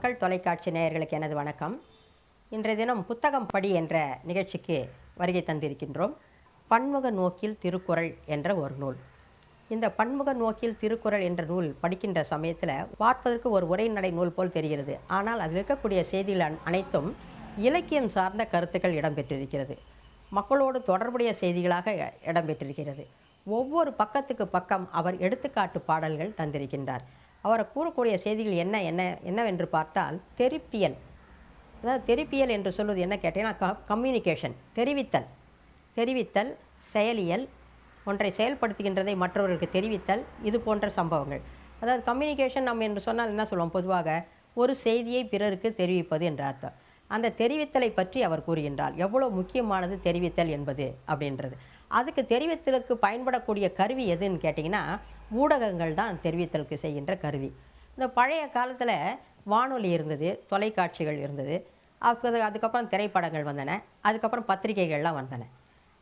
மக்கள் தொலைக்காட்சி நேயர்களுக்கு எனது வணக்கம். இன்றைய தினம் புத்தகம் படி என்ற நிகழ்ச்சிக்கு வருகை தந்திருக்கின்றோம். பன்முக நோக்கில் திருக்குறள் என்ற ஒரு நூல். இந்த பன்முக நோக்கில் திருக்குறள் என்ற நூல் படிக்கின்ற சமயத்தில் பார்ப்பதற்கு ஒரு உரைநடை நூல் போல் தெரிகிறது. ஆனால் அதில் இருக்கக்கூடிய செய்திகள் அனைத்தும் இலக்கியம் சார்ந்த கருத்துக்கள் இடம்பெற்றிருக்கிறது. மக்களோடு தொடர்புடைய செய்திகளாக இடம்பெற்றிருக்கிறது. ஒவ்வொரு பக்கத்துக்கு பக்கம் அவர் எடுத்துக்காட்டு பாடல்கள் தந்திருக்கின்றார். அவரை கூறக்கூடிய செய்திகள் என்னவென்று பார்த்தால் தெரிப்பியல். அதாவது தெரிப்பியல் என்று சொல்வது என்ன கேட்டீங்கன்னா கம்யூனிகேஷன், தெரிவித்தல், செயலியல், ஒன்றை செயல்படுத்துகின்றதை மற்றவர்களுக்கு தெரிவித்தல், இது போன்ற சம்பவங்கள். அதாவது கம்யூனிகேஷன் நம்ம என்று சொன்னால் என்ன சொல்லுவோம், பொதுவாக ஒரு செய்தியை பிறருக்கு தெரிவிப்பது என்ற அர்த்தம். அந்த தெரிவித்தலை பற்றி அவர் கூறுகின்றார். எவ்வளோ முக்கியமானது தெரிவித்தல் என்பது அப்படின்றது. அதுக்கு தெரிவித்தலுக்கு பயன்படக்கூடிய கருவி எதுன்னு கேட்டிங்கன்னா ஊடகங்கள் தான் தெரிவித்தலுக்கு செய்கின்ற கருவி. இந்த பழைய காலத்தில் வானொலி இருந்தது, தொலைக்காட்சிகள் இருந்தது, அதுக்கப்புறம் திரைப்படங்கள் வந்தன, அதுக்கப்புறம் பத்திரிகைகள்லாம் வந்தன.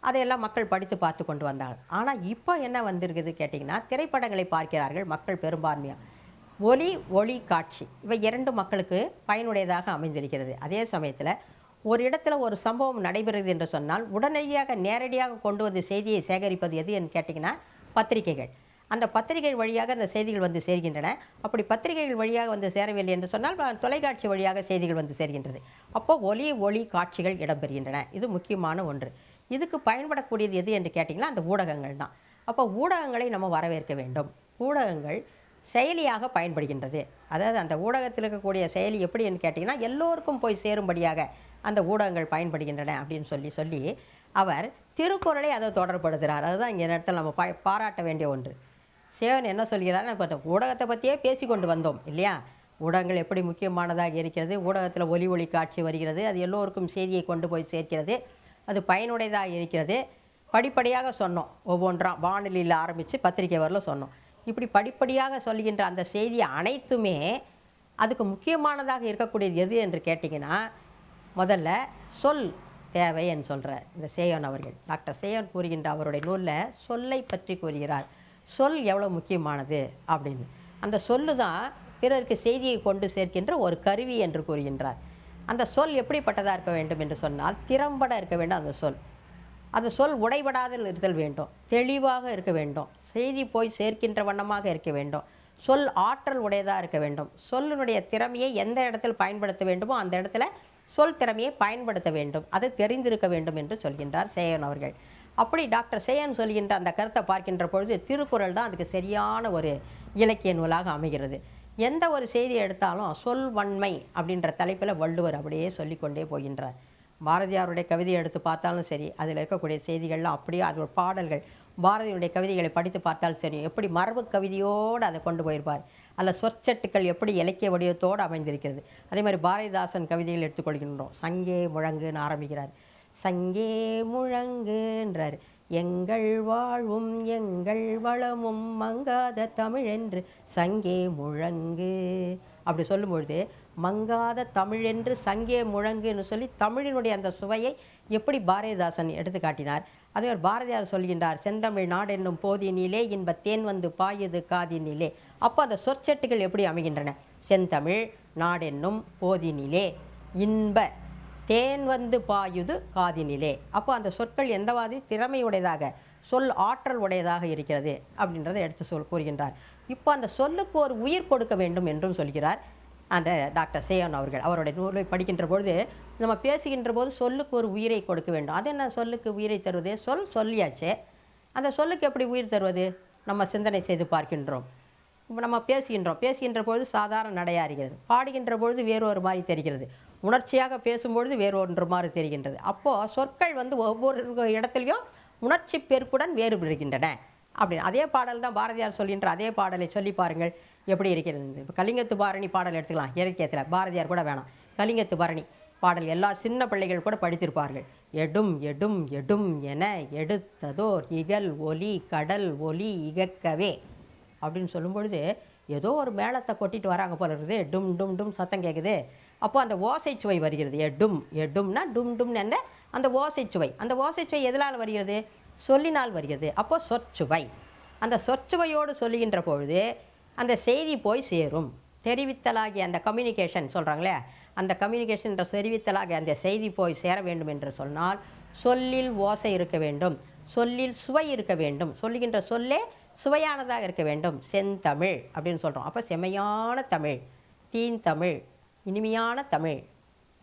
அதையெல்லாம் மக்கள் படித்து பார்த்து கொண்டு வந்தார்கள். ஆனால் இப்போ என்ன வந்திருக்குது கேட்டிங்கன்னா திரைப்படங்களை பார்க்கிறார்கள் மக்கள் பெரும்பான்மையாக. ஒளி காட்சி இவை இரண்டு மக்களுக்கு பயனுடையதாக அமைந்திருக்கிறது. அதே சமயத்தில் ஒரு இடத்துல ஒரு சம்பவம் நடைபெறுகிறது என்று சொன்னால் உடனடியாக நேரடியாக கொண்டு வந்து செய்தியை சேகரிப்பது எது என்று கேட்டிங்கன்னா பத்திரிகைகள். அந்த பத்திரிகைகள் வழியாக அந்த செய்திகள் வந்து சேர்கின்றன. அப்படி பத்திரிகைகள் வழியாக வந்து சேரவில்லை என்று சொன்னால் தொலைக்காட்சி வழியாக செய்திகள் வந்து சேர்கின்றது. அப்போது ஒளி காட்சிகள் இடம்பெறுகின்றன. இது முக்கியமான ஒன்று. இதுக்கு பயன்படக்கூடியது எது என்று கேட்டிங்கன்னா அந்த ஊடகங்கள் தான். அப்போ ஊடகங்களை நம்ம வரவேற்க வேண்டும். ஊடகங்கள் செயலியாக பயன்படுகின்றது. அதாவது அந்த ஊடகத்தில் இருக்கக்கூடிய செயலி எப்படி என்று கேட்டிங்கன்னா எல்லோருக்கும் போய் சேரும்படியாக அந்த ஊடகங்கள் பயன்படுகின்றன அப்படின்னு சொல்லி அவர் திருக்குறளை அதை தொடர்படுத்துகிறார். அதுதான் இங்கே நேரத்தில் நம்ம பாராட்ட வேண்டிய ஒன்று. சேவன் என்ன சொல்கிறார், இப்போ ஊடகத்தை பற்றியே பேசி கொண்டு வந்தோம் இல்லையா. ஊடகங்கள் எப்படி முக்கியமானதாக இருக்கிறது, ஊடகத்தில் ஒளி காட்சி வருகிறது, அது எல்லோருக்கும் செய்தியை கொண்டு போய் சேர்க்கிறது, அது பயனுடையதாக இருக்கிறது. படிப்படியாக சொன்னோம், ஒவ்வொன்றாம் வானொலியில் ஆரம்பித்து பத்திரிகை வரலும் சொன்னோம். இப்படி படிப்படியாக சொல்கின்ற அந்த செய்தி அனைத்துமே அதுக்கு முக்கியமானதாக இருக்கக்கூடியது எது என்று கேட்டிங்கன்னா முதல்ல சொல் தேவை என்று சொல்கிற இந்த சேயோன் அவர்கள், டாக்டர் சேயோன் கூறுகின்ற அவருடைய நூலில் சொல்லை பற்றி கூறுகிறார். சொல் எவ்வளோ முக்கியமானது அப்படின்னு. அந்த சொல்லு தான் பிறருக்கு செய்தியை கொண்டு சேர்க்கின்ற ஒரு கருவி என்று கூறுகின்றார். அந்த சொல் எப்படிப்பட்டதாக இருக்க வேண்டும் என்று சொன்னால் திறம்பட இருக்க வேண்டும். அந்த சொல் உடைபடாமல் இருத்தல் வேண்டும், தெளிவாக இருக்க வேண்டும், செய்தி போய் சேர்க்கின்ற வண்ணமாக இருக்க வேண்டும், சொல் ஆற்றல் உடையதாக இருக்க வேண்டும், சொல்லினுடைய திறமையை எந்த இடத்தில் பயன்படுத்த வேண்டுமோ அந்த இடத்துல சொல் திறமையை பயன்படுத்த வேண்டும், அது தெரிந்திருக்க வேண்டும் என்று சொல்கின்றார் சேயன் அவர்கள். அப்படி டாக்டர் சேயன் சொல்கின்ற அந்த கருத்தை பார்க்கின்ற பொழுது திருக்குறள் தான் அதுக்கு சரியான ஒரு இலக்கிய நூலாக அமைகிறது. எந்த ஒரு செய்தியை எடுத்தாலும் சொல் வன்மை அப்படின்ற தலைப்பில் வள்ளுவர் அப்படியே சொல்லிக்கொண்டே போகின்றார். பாரதியாருடைய கவிதையை எடுத்து பார்த்தாலும் சரி, அதில் இருக்கக்கூடிய செய்திகள்லாம் அப்படியே அதோட பாடல்கள், பாரதியுடைய கவிதைகளை படித்து பார்த்தாலும் சரி, எப்படி மரபு கவிதையோடு அதை கொண்டு போயிருப்பார். அதில் சொற்சட்டுக்கள் எப்படி இலக்கிய வடிவத்தோடு அமைந்திருக்கிறது. அதே மாதிரி பாரதிதாசன் கவிதைகள் எடுத்துக்கொள்கின்றோம். சங்கே முழங்குன்னு ஆரம்பிக்கிறார். சங்கே முழங்குன்றார். எங்கள் வாழ்வும் எங்கள் வளமும் மங்காத தமிழ் என்று சங்கே முழங்கு அப்படி சொல்லும்பொழுது மங்காத தமிழ் என்று சங்கே முழங்குன்னு சொல்லி தமிழினுடைய அந்த சுவையை எப்படி பாரதிதாசன் எடுத்து காட்டினார். அதே மாதிரி பாரதியார் சொல்கின்றார், செந்தமிழ் நாடென்னும் போதினிலே இன்ப தேன் வந்து பாயுது காதினிலே. அப்போ அந்த சொற்சட்டுகள் எப்படி அமைகின்றன, செந்தமிழ் நாடென்னும் போதினிலே இன்ப தேன் வந்து பாயுது காதினிலே. அப்போ அந்த சொற்கள் எந்தவாதி திறமையுடையதாக சொல் ஆற்றல் உடையதாக இருக்கிறது அப்படின்றத எடுத்து கூறுகின்றார். இப்போ அந்த சொல்லுக்கு ஒரு உயிர் கொடுக்க வேண்டும் என்றும் சொல்கிறார் அந்த டாக்டர் சேயன் அவர்கள். அவருடைய நூலை படிக்கின்ற பொழுது நம்ம பேசுகின்ற போது சொல்லுக்கு ஒரு உயிரை கொடுக்க வேண்டும். அது என்ன சொல்லுக்கு உயிரை தருவது, சொல்லியாச்சே, அந்த சொல்லுக்கு எப்படி உயிர் தருவது, நம்ம சிந்தனை செய்து பார்க்கின்றோம். இப்போ நம்ம பேசுகின்ற பொழுது சாதாரண நடையாக இருக்கிறது, பாடுகின்ற பொழுது வேறொரு மாதிரி தெரிகிறது, உணர்ச்சியாக பேசும்பொழுது வேறொன்று மாதிரி தெரிகின்றது. அப்போது சொற்கள் வந்து ஒவ்வொரு இடத்துலையும் உணர்ச்சி பெருக்குடன் வேறுபடுகின்றன. அப்படி அதே பாடல் தான் பாரதியார் சொல்கின்ற அதே பாடலை சொல்லி பாருங்கள் எப்படி இருக்கிறது. இப்போ கலிங்கத்து பாரணி பாடல் எடுத்துக்கலாம், இலக்கியத்தில் பாரதியார் கூட வேணாம், கலிங்கத்து பாரணி பாடல் எல்லா சின்ன பிள்ளைகள் கூட படித்திருப்பார்கள். எடும் எடும் எடும் என எடுத்ததோர் இகல் ஒலி கடல் ஒலி இகக்கவே அப்படின்னு சொல்லும் பொழுது ஏதோ ஒரு மேளத்தை கொட்டிட்டு வராங்க போல இருக்குது. டும் டும் டும் சத்தம் கேட்குது. அப்போ அந்த ஓசைச்சுவை வருகிறது. எடும்னா டும் டும் என்ன அந்த ஓசைச்சுவை. அந்த ஓசைச்சுவை எதனால் வருகிறது, சொல்லினால் வருகிறது. அப்போ சொற்சுவை. அந்த சொற்சுவையோடு சொல்லுகின்ற பொழுது அந்த செய்தி போய் சேரும். தெரிவித்தலாகிய அந்த கம்யூனிகேஷன் சொல்கிறாங்களே, அந்த கம்யூனிகேஷன் என்ற தெரிவித்தலாகிய அந்த செய்தி போய் சேர வேண்டும் என்று சொன்னால் சொல்லில் ஓசை இருக்க வேண்டும், சொல்லில் சுவை இருக்க வேண்டும், சொல்லுகின்ற சொல்லே சுவையானதாக இருக்க வேண்டும். செந்தமிழ் அப்படின்னு சொல்கிறோம். அப்போ செம்மையான தமிழ், தீந்தமிழ், இனிமையான தமிழ்.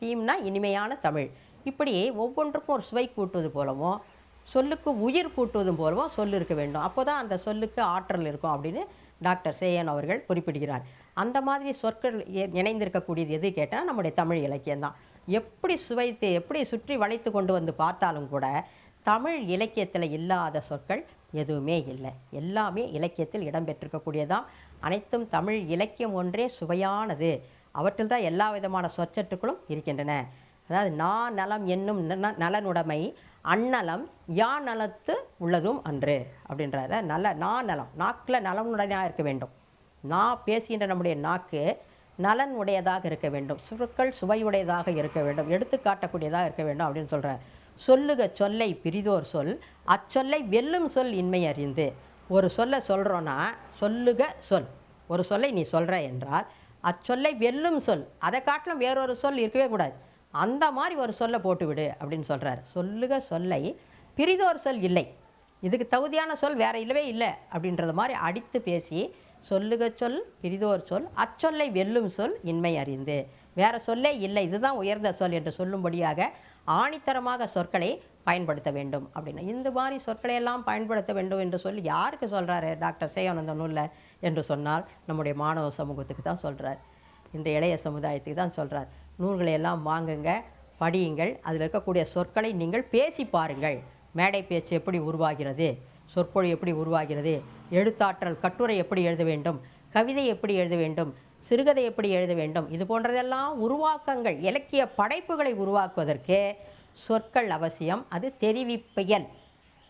தீம்னா இனிமையான தமிழ். இப்படி ஒவ்வொன்றுக்கும் ஒரு சுவை கூட்டுவது போலவும் சொல்லுக்கு உயிர் கூட்டுவதும் போலவும் சொல் இருக்க வேண்டும். அப்போ தான் அந்த சொல்லுக்கு ஆற்றல் இருக்கும் அப்படின்னு டாக்டர் சேயன் அவர்கள் குறிப்பிடுகிறார். அந்த மாதிரி சொற்கள் இணைந்திருக்கக்கூடியது எது கேட்டால் நம்முடைய தமிழ் இலக்கியம்தான். எப்படி சுவைத்து எப்படி சுற்றி வளைத்து கொண்டு வந்து பார்த்தாலும் கூட தமிழ் இலக்கியத்தில் இல்லாத சொற்கள் எதுவுமே இல்லை. எல்லாமே இலக்கியத்தில் இடம்பெற்றிருக்கக்கூடியதான். அனைத்தும் தமிழ் இலக்கியம் ஒன்றே சுவையானது. அவற்றில் தான் எல்லா விதமான சொற்சற்றுக்களும் இருக்கின்றன. அதாவது நலம் என்னும் நலனுடைமை அந்நலம் நலத்து உள்ளதும் அன்று அப்படின்றத நலம் நாக்கில் நலனுடையதாக இருக்க வேண்டும். பேசுகின்ற நம்முடைய நாக்கு நலன் உடையதாக இருக்க வேண்டும், சொற்கள் சுவையுடையதாக இருக்க வேண்டும், எடுத்து காட்டக்கூடியதாக இருக்க வேண்டும் அப்படின்னு சொல்கிறார். சொல்லுக சொல்லை பிரிதோர் சொல் அச்சொல்லை வெல்லும் சொல் இன்மை அறிந்து. ஒரு சொல்லை சொல்கிறோன்னா சொல்லுக சொல், ஒரு சொல்லை நீ சொல்கிற என்றால் அச்சொல்லை வெல்லும் சொல், அதை காட்டிலும் வேறொரு சொல் இருக்கவே கூடாது, அந்த மாதிரி ஒரு சொல்லை போட்டுவிடு அப்படின்னு சொல்கிறார். சொல்லுக சொல்லை பிரிதோர் சொல் இல்லை, இதுக்கு தகுதியான சொல் வேற இல்லவே இல்லை அப்படின்றது மாதிரி அடித்து பேசி சொல்லுக சொல் பிரிதோர் சொல் அச்சொல்லை வெல்லும் சொல் இன்மை அறிந்து. வேற சொல்லே இல்லை, இதுதான் உயர்ந்த சொல் என்று சொல்லும்படியாக ஆணித்தரமாக சொற்களை பயன்படுத்த வேண்டும் அப்படின்னு. இந்த மாதிரி சொற்களை எல்லாம் பயன்படுத்த வேண்டும் என்று சொல்லி யாருக்கு சொல்கிறாரு டாக்டர் சேயன் அந்த நூலில் என்று சொன்னால் நம்முடைய மாணவ சமூகத்துக்கு தான் சொல்கிறார், இந்த இளைய சமுதாயத்துக்கு தான் சொல்கிறார். நூல்களை எல்லாம் வாங்குங்க, படியுங்கள், அதில் இருக்கக்கூடிய சொற்களை நீங்கள் பேசி பாருங்கள். மேடை பேச்சு எப்படி உருவாகிறது, சொற்பொழி எப்படி உருவாகிறது, எழுத்தாற்றல் கட்டுரை எப்படி எழுத வேண்டும், கவிதை எப்படி எழுத வேண்டும், சிறுகதை எப்படி எழுத வேண்டும், இது போன்றதெல்லாம் உருவாக்கங்கள், இலக்கிய படைப்புகளை உருவாக்குவதற்கு சொற்கள் அவசியம். அது தெரிவிப்பியல்.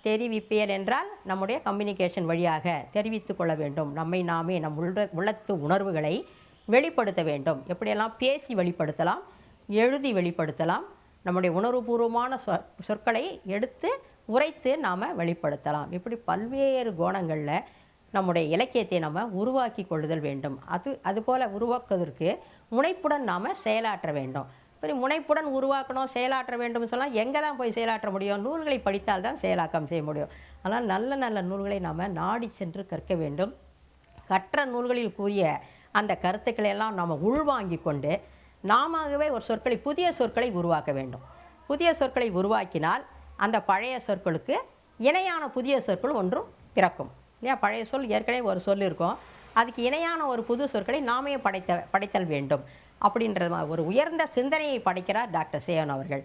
தெரிவிப்பியல் என்றால் நம்முடைய கம்யூனிகேஷன் வழியாக தெரிவித்து கொள்ள வேண்டும். நம்மை நாமே நம் உள்ளத்து உணர்வுகளை வெளிப்படுத்த வேண்டும். எப்படியெல்லாம் பேசி வெளிப்படுத்தலாம், எழுதி வெளிப்படுத்தலாம், நம்முடைய உணர்வுபூர்வமான சொற்களை எடுத்து உரைத்து நாம் வெளிப்படுத்தலாம். இப்படி பல்வேறு கோணங்களில் நம்முடைய இலக்கியத்தை நம்ம உருவாக்கி கொள்ளுதல் வேண்டும். அதுபோல் உருவாக்குவதற்கு முனைப்புடன் நாம் செயலாற்ற வேண்டும். இப்படி முனைப்புடன் உருவாக்கணும், செயலாற்ற வேண்டும் சொன்னால் எங்கே தான் போய் செயலாற்ற முடியும்? நூல்களை படித்தால் தான் செயலாக்கம் செய்ய முடியும். ஆனால் நல்ல நல்ல நூல்களை நாம் நாடி சென்று கற்க வேண்டும். கற்ற நூல்களில் கூறிய அந்த கருத்துக்களை எல்லாம் நாம் உள்வாங்கி கொண்டு நாமவே ஒரு சொற்களை, புதிய சொற்களை உருவாக்க வேண்டும். புதிய சொற்களை உருவாக்கினால் அந்த பழைய சொற்களுக்கு இணையான புதிய சொற்கள் ஒன்றும் பிறக்கும் இல்லையா? பழைய சொல் ஏற்கனவே ஒரு சொல் இருக்கும், அதுக்கு இணையான ஒரு புது சொற்களை நாமே படைத்தல் வேண்டும் அப்படின்ற ஒரு உயர்ந்த சிந்தனையை படைக்கிறார் டாக்டர் சேயன் அவர்கள்.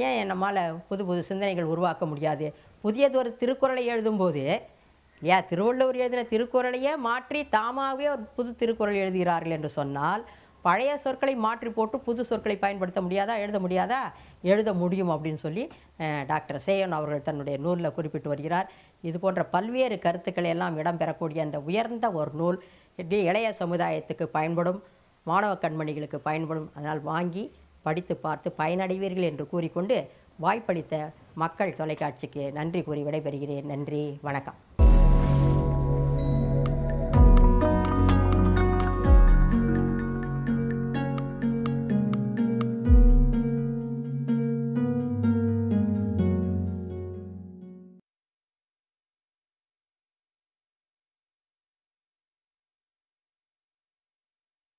ஏன் நம்மால் புது புது சிந்தனைகள் உருவாக்க முடியாது? புதியதொரு திருக்குறளை எழுதும்போது திருவள்ளுவர் எழுதின திருக்குறளையே மாற்றி தாமாகவே ஒரு புது திருக்குறள் எழுதுகிறார்கள் என்று சொன்னால் பழைய சொற்களை மாற்றி போட்டு புது சொற்களை பயன்படுத்த முடியாதா? எழுத முடியாதா? எழுத முடியும் அப்படின்னு சொல்லி டாக்டர் சேயன் அவர்கள் தன்னுடைய நூலில் குறிப்பிட்டு வருகிறார். இது போன்ற பல்வேறு கருத்துக்களை எல்லாம் இடம்பெறக்கூடிய அந்த உயர்ந்த ஒரு நூல் இளைய சமுதாயத்துக்கு பயன்படும், மாணவ கண்மணிகளுக்கு பயன்படும். அதனால் வாங்கி படித்து பார்த்து பயனடைவீர்கள் என்று கூறிக்கொண்டு வாய்ப்பளித்த மக்கள் தொலைக்காட்சிக்கு நன்றி கூறி விடைபெறுகிறேன். நன்றி, வணக்கம்.